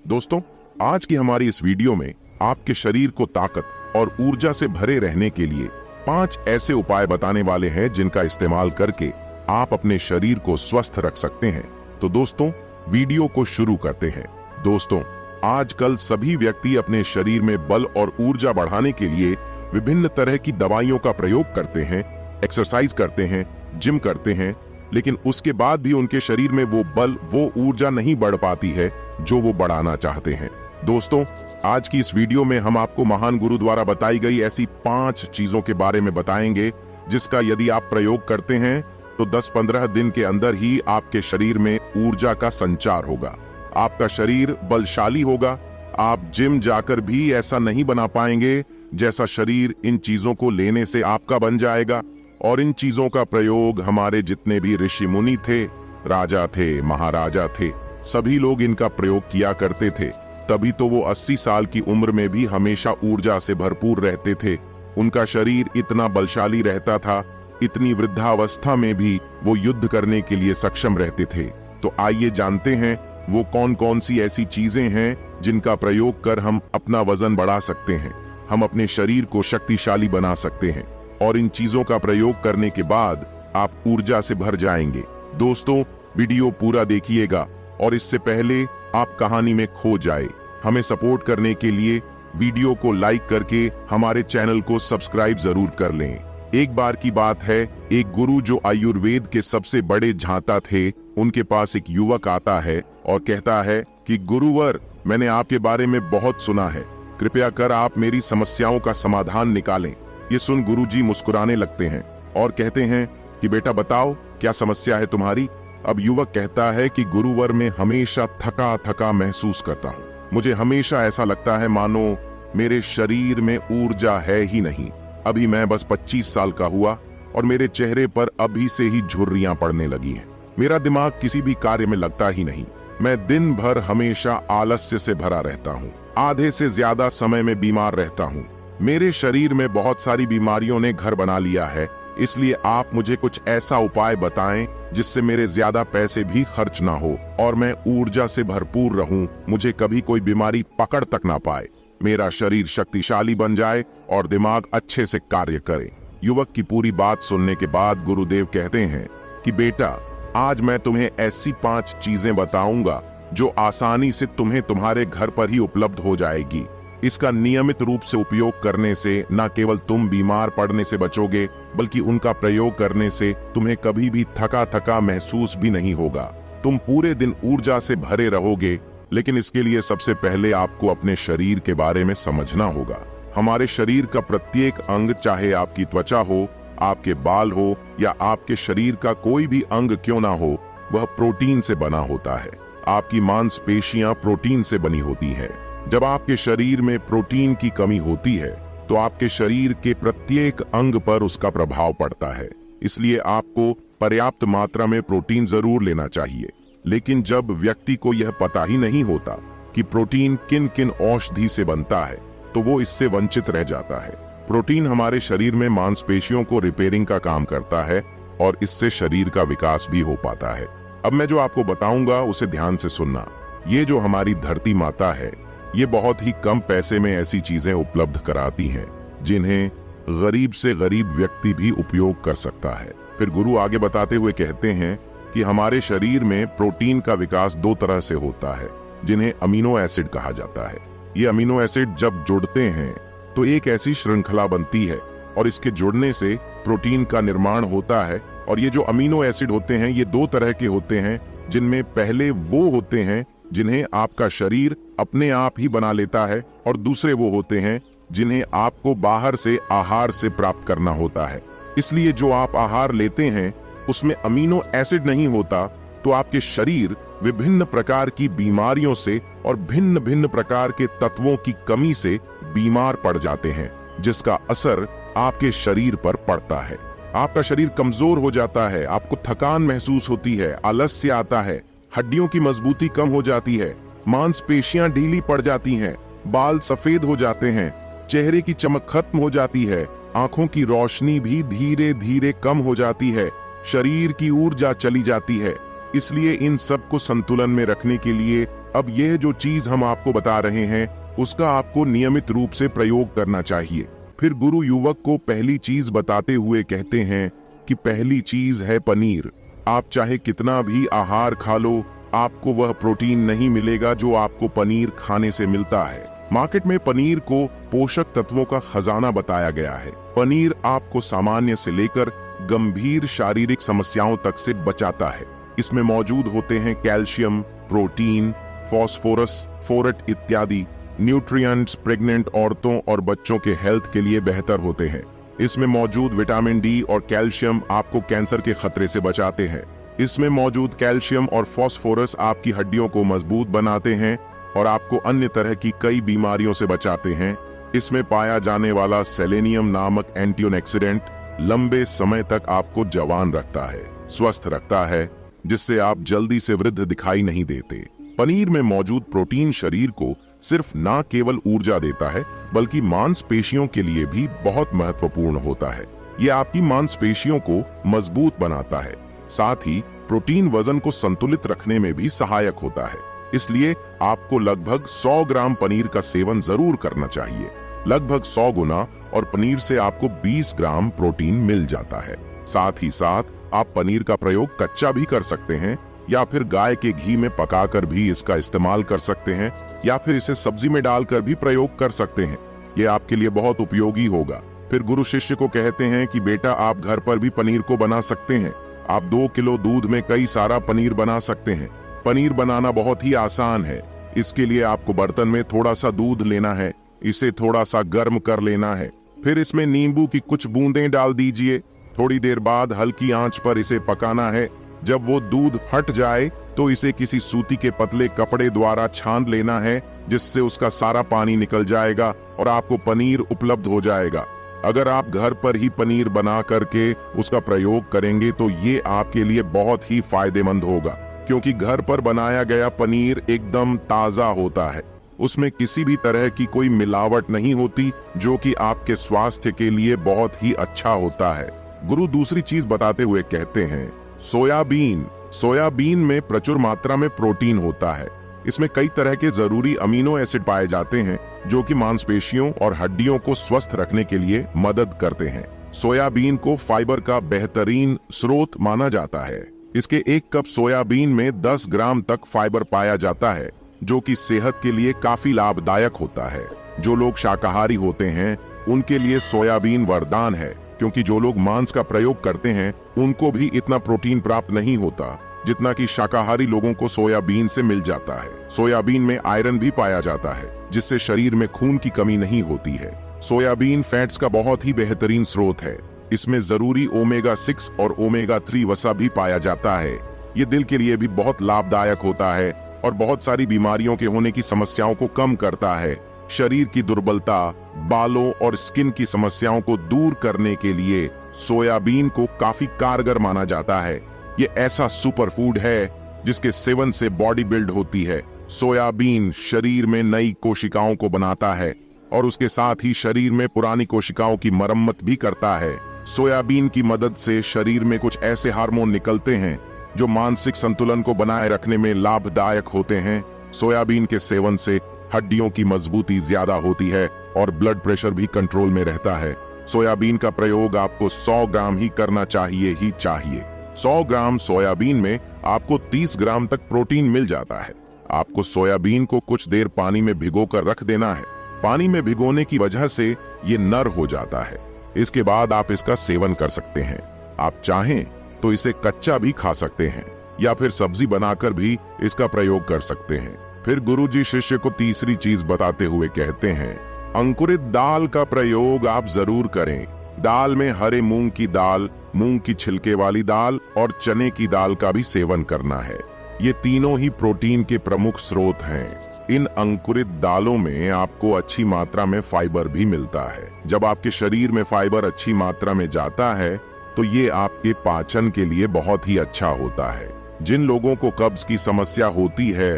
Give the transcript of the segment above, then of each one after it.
दोस्तों, आज की हमारी इस वीडियो में आपके शरीर को ताकत और ऊर्जा से भरे रहने के लिए 5 ऐसे उपाय बताने वाले हैं जिनका इस्तेमाल करके आप अपने शरीर को स्वस्थ रख सकते हैं। तो दोस्तों, वीडियो को शुरू करते हैं। दोस्तों, आजकल सभी व्यक्ति अपने शरीर में बल और ऊर्जा बढ़ाने के लिए विभिन्न तरह की दवाइयों का प्रयोग करते हैं, एक्सरसाइज करते हैं, जिम करते हैं, लेकिन उसके बाद भी उनके शरीर में वो बल, वो ऊर्जा नहीं बढ़ पाती है जो वो बढ़ाना चाहते हैं। दोस्तों, आज की इस वीडियो में हम आपको महान गुरु द्वारा बताई गई ऐसी 5 चीजों के बारे में बताएंगे जिसका यदि आप प्रयोग करते हैं तो 10-15 दिन के अंदर ही आपके शरीर में ऊर्जा का संचार होगा, आपका शरीर बलशाली होगा। आप जिम जाकर भी ऐसा नहीं बना पाएंगे जैसा शरीर इन चीजों को लेने से आपका बन जाएगा। और इन चीजों का प्रयोग हमारे जितने भी ऋषि मुनि थे, राजा थे, महाराजा थे, सभी लोग इनका प्रयोग किया करते थे। तभी तो वो 80 साल की उम्र में भी हमेशा ऊर्जा से भरपूर रहते थे। उनका शरीर इतना बलशाली रहता था, इतनी वृद्धावस्था में भी वो युद्ध करने के लिए सक्षम रहते थे। तो आइए जानते हैं वो कौन कौन सी ऐसी चीजें हैं जिनका प्रयोग कर हम अपना वजन बढ़ा सकते हैं, हम अपने शरीर को शक्तिशाली बना सकते हैं, और इन चीजों का प्रयोग करने के बाद आप ऊर्जा से भर जाएंगे। दोस्तों, वीडियो पूरा देखिएगा और इससे पहले आप कहानी में खो जाए, हमें सपोर्ट करने के लिए वीडियो को लाइक करके हमारे चैनल को सब्सक्राइब जरूर कर लें। एक बार की बात है, एक गुरु जो आयुर्वेद के सबसे बड़े झांता थे, उनके पास एक युवक आता है और कहता है कि गुरुवर, मैंने आपके बारे में बहुत सुना है, कृपया कर आप मेरी समस्याओं का समाधान निकालें। ये सुन गुरुजी मुस्कुराने लगते हैं और कहते हैं कि बेटा बताओ, क्या समस्या है तुम्हारी। अब युवक कहता है कि गुरुवर, मैं हमेशा थका थका महसूस करता हूँ, मुझे हमेशा ऐसा लगता है मानो मेरे शरीर में ऊर्जा है ही नहीं। अभी मैं बस 25 साल का हुआ और मेरे चेहरे पर अभी से ही झुर्रियां पड़ने लगी हैं। मेरा दिमाग किसी भी कार्य में लगता ही नहीं। मैं दिन भर हमेशा आलस्य से भरा रहता हूँ, आधे से ज्यादा समय में बीमार रहता हूँ। मेरे शरीर में बहुत सारी बीमारियों ने घर बना लिया है, इसलिए आप मुझे कुछ ऐसा उपाय बताएं जिससे मेरे ज्यादा पैसे भी खर्च ना हो और मैं ऊर्जा से भरपूर रहूं, मुझे कभी कोई बीमारी पकड़ तक ना पाए, मेरा शरीर शक्तिशाली बन जाए और दिमाग अच्छे से कार्य करे। युवक की पूरी बात सुनने के बाद गुरुदेव कहते हैं कि बेटा, आज मैं तुम्हें ऐसी 5 चीजें बताऊंगा जो आसानी से तुम्हें तुम्हारे घर पर ही उपलब्ध हो जाएगी। इसका नियमित रूप से उपयोग करने से न केवल तुम बीमार पड़ने से बचोगे, बल्कि उनका प्रयोग करने से तुम्हें कभी भी थका थका महसूस भी नहीं होगा। तुम पूरे दिन ऊर्जा से भरे रहोगे। लेकिन इसके लिए सबसे पहले आपको अपने शरीर के बारे में समझना होगा। हमारे शरीर का प्रत्येक अंग, चाहे आपकी त्वचा हो, आपके बाल हो या आपके शरीर का कोई भी अंग क्यों ना हो, वह प्रोटीन से बना होता है। आपकी मांसपेशियां प्रोटीन से बनी होती हैं। जब आपके शरीर में प्रोटीन की कमी होती है तो आपके शरीर के प्रत्येक अंग पर उसका प्रभाव पड़ता है। इसलिए आपको पर्याप्त मात्रा में प्रोटीन जरूर लेना चाहिए। लेकिन जब व्यक्ति को यह पता ही नहीं होता कि प्रोटीन किन किन औषधि से बनता है, तो वो इससे वंचित रह जाता है। प्रोटीन हमारे शरीर में मांसपेशियों को रिपेयरिंग का काम करता है और इससे शरीर का विकास भी हो पाता है। अब मैं जो आपको बताऊंगा उसे ध्यान से सुनना। ये जो हमारी धरती माता है, ये बहुत ही कम पैसे में ऐसी चीजें उपलब्ध कराती हैं जिन्हें गरीब से गरीब व्यक्ति भी उपयोग कर सकता है। फिर गुरु आगे बताते हुए कहते हैं कि हमारे शरीर में प्रोटीन का विकास 2 तरह से होता है, जिन्हें अमीनो एसिड कहा जाता है। ये अमीनो एसिड जब जुड़ते हैं तो एक ऐसी श्रृंखला बनती है और इसके जुड़ने से प्रोटीन का निर्माण होता है। और ये जो अमीनो एसिड होते हैं, ये 2 तरह के होते हैं, जिनमें पहले वो होते हैं जिन्हें आपका शरीर अपने आप ही बना लेता है और दूसरे वो होते हैं जिन्हें आपको बाहर से आहार से प्राप्त करना होता है। इसलिए जो आप आहार लेते हैं उसमें अमीनो एसिड नहीं होता, तो आपके शरीर विभिन्न प्रकार की बीमारियों से और भिन्न भिन्न प्रकार के तत्वों की कमी से बीमार पड़ जाते हैं, जिसका असर आपके शरीर पर पड़ता है। आपका शरीर कमजोर हो जाता है, आपको थकान महसूस होती है, आलस्य आता है, हड्डियों की मजबूती कम हो जाती है, मांसपेशियां ढीली पड़ जाती हैं, बाल सफेद हो जाते हैं, चेहरे की चमक खत्म हो जाती है, आंखों की रोशनी भी धीरे धीरे कम हो जाती है, शरीर की ऊर्जा चली जाती है। इसलिए इन सब को संतुलन में रखने के लिए अब यह जो चीज हम आपको बता रहे हैं उसका आपको नियमित रूप से प्रयोग करना चाहिए। फिर गुरु युवक को पहली चीज बताते हुए कहते हैं कि पहली चीज है पनीर। आप चाहे कितना भी आहार खा लो, आपको वह प्रोटीन नहीं मिलेगा जो आपको पनीर खाने से मिलता है। मार्केट में पनीर को पोषक तत्वों का खजाना बताया गया है। पनीर आपको सामान्य से लेकर गंभीर शारीरिक समस्याओं तक से बचाता है। इसमें मौजूद होते हैं कैल्शियम, प्रोटीन, फास्फोरस, फोरेट इत्यादि न्यूट्रिएंट्स प्रेग्नेंट औरतों और बच्चों के हेल्थ के लिए बेहतर होते हैं। इसमें मौजूद विटामिन डी और कैल्शियम आपको कैंसर के खतरे से बचाते हैं। इसमें मौजूद कैल्शियम और फास्फोरस आपकी हड्डियों को मजबूत बनाते हैं और आपको अन्य तरह की कई बीमारियों से बचाते हैं। इसमें पाया जाने वाला सेलेनियम नामक एंटीऑक्सीडेंट लंबे समय तक आपको जवान रखता है, स्वस्थ रखता है, जिससे आप जल्दी से वृद्ध दिखाई नहीं देते। पनीर में मौजूद प्रोटीन शरीर को सिर्फ ना केवल ऊर्जा देता है बल्कि मांसपेशियों के लिए भी बहुत महत्वपूर्ण होता है। ये आपकी मांसपेशियों को मजबूत बनाता है। साथ ही प्रोटीन वजन को संतुलित रखने में भी सहायक होता है। इसलिए आपको लगभग 100 ग्राम पनीर का सेवन जरूर करना चाहिए। लगभग 100 गुना, और पनीर से आपको 20 ग्राम प्रोटीन मिल जाता है। साथ ही साथ आप पनीर का प्रयोग कच्चा भी कर सकते हैं या फिर गाय के घी में पकाकर भी इसका इस्तेमाल कर सकते हैं, या फिर इसे सब्जी में डालकर भी प्रयोग कर सकते हैं। ये आपके लिए बहुत उपयोगी होगा। फिर गुरु शिष्य को कहते हैं कि बेटा, आप घर पर भी पनीर को बना सकते हैं। आप 2 किलो दूध में कई सारा पनीर बना सकते हैं। पनीर बनाना बहुत ही आसान है। इसके लिए आपको बर्तन में थोड़ा सा दूध लेना है, इसे थोड़ा सा गर्म कर लेना है, फिर इसमें नींबू की कुछ बूंदें डाल दीजिए। थोड़ी देर बाद हल्की आंच पर इसे पकाना है। जब वो दूध हट जाए तो इसे किसी सूती के पतले कपड़े द्वारा छान लेना है, जिससे उसका सारा पानी निकल जाएगा और आपको पनीर उपलब्ध हो जाएगा। अगर आप घर पर ही पनीर बना करके उसका प्रयोग करेंगे तो ये आपके लिए बहुत ही फायदेमंद होगा, क्योंकि घर पर बनाया गया पनीर एकदम ताजा होता है। उसमें किसी भी तरह की कोई मिलावट नहीं होती, जो कि आपके स्वास्थ्य के लिए बहुत ही अच्छा होता है। गुरु दूसरी चीज बताते हुए कहते हैं सोयाबीन। सोयाबीन में प्रचुर मात्रा में प्रोटीन होता है। इसमें कई तरह के जरूरी अमीनो एसिड पाए जाते हैं जो कि मांसपेशियों और हड्डियों को स्वस्थ रखने के लिए मदद करते हैं। सोयाबीन को फाइबर का बेहतरीन स्रोत माना जाता है। इसके 1 कप सोयाबीन में 10 ग्राम तक फाइबर पाया जाता है, जो कि सेहत के लिए काफी लाभदायक होता है। जो लोग शाकाहारी होते हैं उनके लिए सोयाबीन वरदान है, क्योंकि जो लोग मांस का प्रयोग करते हैं उनको भी इतना प्रोटीन प्राप्त नहीं होता जितना कि शाकाहारी लोगों को सोयाबीन से मिल जाता है। सोयाबीन में आयरन भी पाया जाता है, जिससे शरीर में खून की कमी नहीं होती है। सोयाबीन फैट्स का बहुत ही बेहतरीन स्रोत है। इसमें जरूरी ओमेगा 6 और ओमेगा 3 वसा भी पाया जाता है। ये दिल के लिए भी बहुत लाभदायक होता है और बहुत सारी बीमारियों के होने की समस्याओं को कम करता है। शरीर की दुर्बलता, बालों और स्किन की समस्याओं को दूर करने के लिए सोयाबीन को काफी कारगर माना जाता है। ये ऐसा सुपर फूड है जिसके सेवन से बॉडी बिल्ड होती है। सोयाबीन शरीर में नई कोशिकाओं को बनाता है और उसके साथ ही शरीर में पुरानी कोशिकाओं की मरम्मत भी करता है। सोयाबीन की मदद से शरीर में कुछ ऐसे हार्मोन निकलते हैं जो मानसिक संतुलन को बनाए रखने में लाभदायक होते हैं। सोयाबीन के सेवन से हड्डियों की मजबूती ज्यादा होती है और ब्लड प्रेशर भी कंट्रोल में रहता है। सोयाबीन का प्रयोग आपको 100 ग्राम ही करना चाहिए ही चाहिए। 100 ग्राम सोयाबीन में आपको 30 ग्राम तक प्रोटीन मिल जाता है। आपको सोयाबीन को कुछ देर पानी में भिगोकर रख देना है। पानी में भिगोने की वजह से ये नर हो जाता है। इसके बाद आप इसका सेवन कर सकते हैं। आप चाहें तो इसे कच्चा भी खा सकते हैं या फिर सब्जी बनाकर भी इसका प्रयोग कर सकते हैं। फिर गुरुजी शिष्य को तीसरी चीज बताते हुए कहते हैं, अंकुरित दाल का प्रयोग आप जरूर करें। दाल में हरे मूंग की दाल, मूंग की छिलके वाली दाल और चने की दाल का भी सेवन करना है। ये तीनों ही प्रोटीन के प्रमुख स्रोत हैं। इन अंकुरित दालों में आपको अच्छी मात्रा में फाइबर भी मिलता है। जब आपके शरीर में फाइबर अच्छी मात्रा में जाता है तो ये आपके पाचन के लिए बहुत ही अच्छा होता है। जिन लोगों को कब्ज की समस्या होती है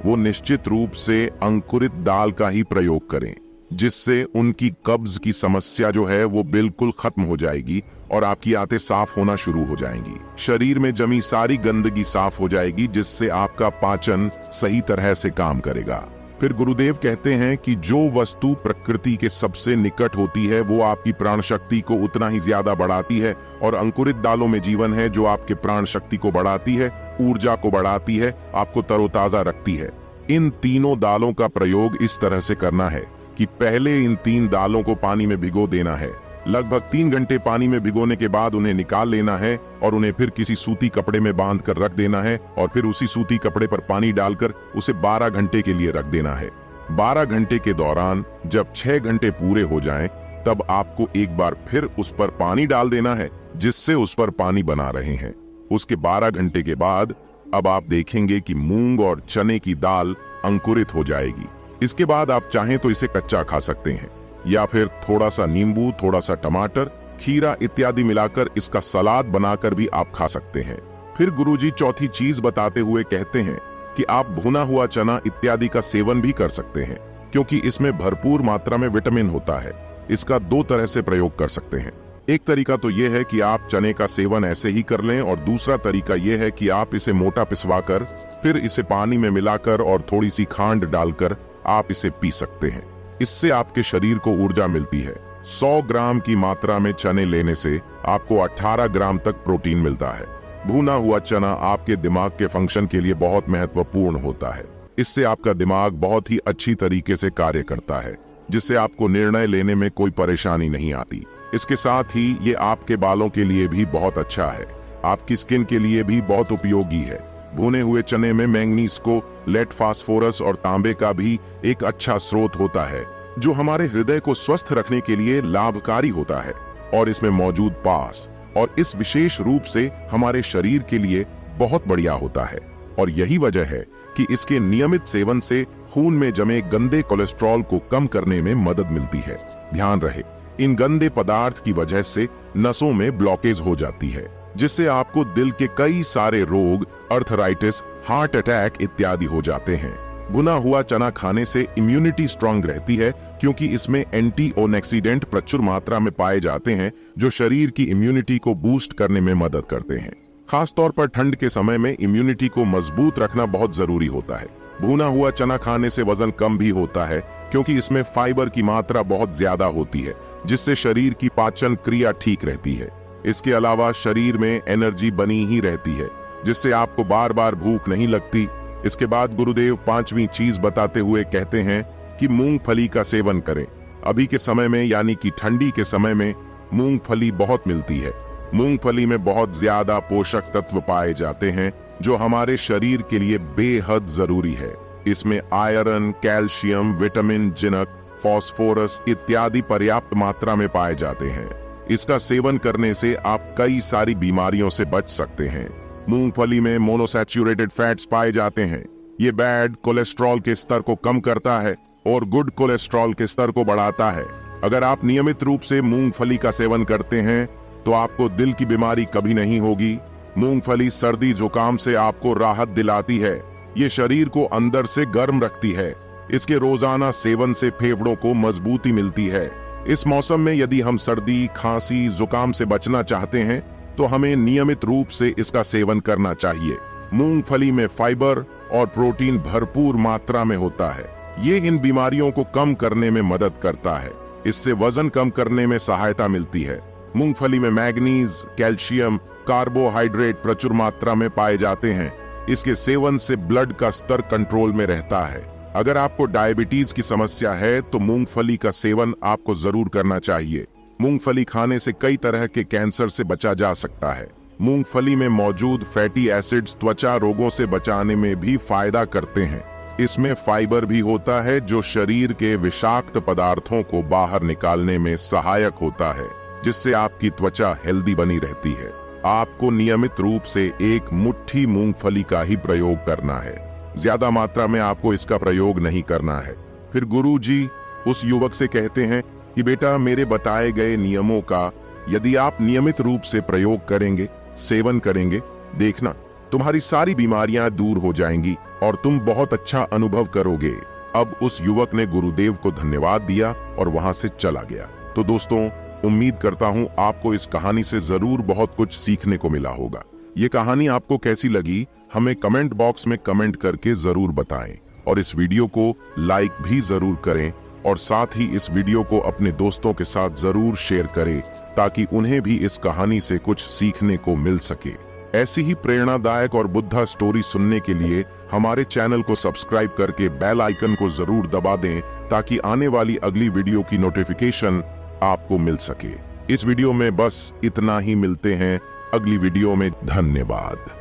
वो निश्चित रूप से अंकुरित दाल का ही प्रयोग करें। जिससे उनकी कब्ज की समस्या जो है वो बिल्कुल खत्म हो जाएगी और आपकी आंतें साफ होना शुरू हो जाएंगी। शरीर में जमी सारी गंदगी साफ हो जाएगी, जिससे आपका पाचन सही तरह से काम करेगा। फिर गुरुदेव कहते हैं कि जो वस्तु प्रकृति के सबसे निकट होती है वो आपकी प्राण शक्ति को उतना ही ज्यादा बढ़ाती है, और अंकुरित दालों में जीवन है जो आपके प्राण शक्ति को बढ़ाती है, ऊर्जा को बढ़ाती है, आपको तरोताजा रखती है। इन तीनों दालों का प्रयोग इस तरह से करना है कि पहले इन 3 दालों को पानी में भिगो देना है। लगभग 3 घंटे पानी में भिगोने के बाद उन्हें निकाल लेना है और उन्हें फिर किसी सूती कपड़े में बांध कर रख देना है, और फिर उसी सूती कपड़े पर पानी डालकर उसे 12 घंटे के लिए रख देना है। 12 घंटे के दौरान जब 6 घंटे पूरे हो जाएं, तब आपको एक बार फिर उस पर पानी डाल देना है, जिससे उस पर पानी बना रहे हैं। उसके 12 घंटे के बाद अब आप देखेंगे कि मूंग और चने की दाल अंकुरित हो जाएगी। इसके बाद आप चाहें तो इसे कच्चा खा सकते हैं, या फिर थोड़ा सा नींबू, थोड़ा सा टमाटर, खीरा इत्यादि मिलाकर इसका सलाद बनाकर भी आप खा सकते हैं। फिर गुरुजी चौथी चीज बताते हुए कहते हैं कि आप भुना हुआ चना इत्यादि का सेवन भी कर सकते हैं, क्योंकि इसमें भरपूर मात्रा में विटामिन होता है। इसका 2 तरह से प्रयोग कर सकते हैं। एक तरीका तो यह है कि आप चने का सेवन ऐसे ही कर लें, और दूसरा तरीका यह है कि आप इसे मोटा पिसवाकर फिर इसे पानी में मिलाकर और थोड़ी सी खांड डालकर आप इसे पी सकते हैं। इससे आपके शरीर को ऊर्जा मिलती है। 100 ग्राम की मात्रा में चने लेने से आपको 18 ग्राम तक प्रोटीन मिलता है। भुना हुआ चना आपके दिमाग के फंक्शन के लिए बहुत महत्वपूर्ण होता है। इससे आपका दिमाग बहुत ही अच्छी तरीके से कार्य करता है, जिससे आपको निर्णय लेने में कोई परेशानी नहीं आती। इसके साथ ही ये आपके बालों के लिए भी बहुत अच्छा है, आपकी स्किन के लिए भी बहुत उपयोगी है। भुने हुए चने में मैंगनीज को, लेड, फास्फोरस और तांबे का भी एक अच्छा स्रोत होता है, जो हमारे हृदय को स्वस्थ रखने के लिए लाभकारी होता है। और इसमें मौजूद पास और इस विशेष रूप से हमारे शरीर के लिए बहुत बढ़िया होता है। और यही वजह है कि इसके नियमित सेवन से खून में जमे गंदे कोलेस्ट्रॉल को कम करने में मदद मिलती है। ध्यान रहे, इन गंदे पदार्थ की वजह से नसों में ब्लॉकेज हो जाती है, जिससे आपको दिल के कई सारे रोग, अर्थराइटिस, हार्ट अटैक इत्यादि हो जाते हैं। भुना हुआ चना खाने से इम्यूनिटी स्ट्रांग रहती है, क्योंकि इसमें एंटीऑक्सीडेंट प्रचुर मात्रा में पाए जाते हैं, जो शरीर की इम्यूनिटी को बूस्ट करने में मदद करते हैं। खासतौर पर ठंड के समय में इम्यूनिटी को मजबूत रखना बहुत जरूरी होता है। भुना हुआ चना खाने से वजन कम भी होता है, क्योंकि इसमें फाइबर की मात्रा बहुत ज्यादा होती है, जिससे शरीर की पाचन क्रिया ठीक रहती है। इसके अलावा शरीर में एनर्जी बनी ही रहती है, जिससे आपको बार बार भूख नहीं लगती। इसके बाद गुरुदेव 5वीं चीज बताते हुए कहते हैं कि मूंगफली का सेवन करें। अभी के समय में, यानी कि ठंडी के समय में, मूंगफली बहुत मिलती है। मूंगफली में बहुत ज्यादा पोषक तत्व पाए जाते हैं, जो हमारे शरीर के लिए बेहद जरूरी है। इसमें iron, calcium, vitamin, zinc, phosphorus इत्यादि पर्याप्त मात्रा में पाए जाते हैं। इसका सेवन करने से आप कई सारी बीमारियों से बच सकते हैं। मूंगफली में मोनोसैचुरेटेड फैट्स पाए जाते हैं। ये बैड कोलेस्ट्रॉल के स्तर को कम करता है और गुड कोलेस्ट्रॉल के स्तर को बढ़ाता है। अगर आप नियमित रूप से मूंगफली का सेवन करते हैं तो आपको दिल की बीमारी कभी नहीं होगी। मूंगफली सर्दी जुकाम से आपको राहत दिलाती है। ये शरीर को अंदर से गर्म रखती है। इसके रोजाना सेवन से फेफड़ों को मजबूती मिलती है। इस मौसम में यदि हम सर्दी, खांसी, जुकाम से बचना चाहते हैं तो हमें नियमित रूप से इसका सेवन करना चाहिए। मूंगफली में फाइबर और प्रोटीन भरपूर मात्रा में होता है। ये इन बीमारियों को कम करने में मदद करता है। इससे वजन कम करने में सहायता मिलती है। मूंगफली में मैग्नीज, कैल्शियम, कार्बोहाइड्रेट प्रचुर मात्रा में पाए जाते हैं। इसके सेवन से ब्लड का स्तर कंट्रोल में रहता है। अगर आपको डायबिटीज की समस्या है तो मूंगफली का सेवन आपको जरूर करना चाहिए। मूंगफली खाने से कई तरह के कैंसर से बचा जा सकता है। मूंगफली में मौजूद फैटी एसिड्स त्वचा रोगों से बचाने में भी फायदा करते हैं। इसमें फाइबर भी होता है, जो शरीर के विषाक्त पदार्थों को बाहर निकालने में सहायक होता है, जिससे आपकी त्वचा हेल्दी बनी रहती है। आपको नियमित रूप से 1 मुट्ठी मूंगफली का ही प्रयोग करना है। ज्यादा मात्रा में आपको इसका प्रयोग नहीं करना है। फिर गुरुजी उस युवक से कहते हैं कि बेटा, मेरे बताए गए नियमों का यदि आप नियमित रूप से प्रयोग करेंगे, सेवन करेंगे, देखना तुम्हारी सारी बीमारियां दूर हो जाएंगी और तुम बहुत अच्छा अनुभव करोगे। अब उस युवक ने गुरुदेव को धन्यवाद दिया और वहां से चला गया। तो दोस्तों, उम्मीद करता हूं आपको इस कहानी से जरूर बहुत कुछ सीखने को मिला होगा। ये कहानी आपको कैसी लगी हमें कमेंट बॉक्स में कमेंट करके जरूर बताएं और इस वीडियो को लाइक भी जरूर करें और साथ ही इस वीडियो को अपने दोस्तों के साथ जरूर शेयर करें ताकि उन्हें भी इस कहानी से कुछ सीखने को मिल सके। ऐसी ही प्रेरणादायक और बुद्धा स्टोरी सुनने के लिए हमारे चैनल को सब्सक्राइब करके बेल आइकन को जरूर दबा दें ताकि आने वाली अगली वीडियो की नोटिफिकेशन आपको मिल सके। इस वीडियो में बस इतना ही, मिलते हैं अगली वीडियो में। धन्यवाद।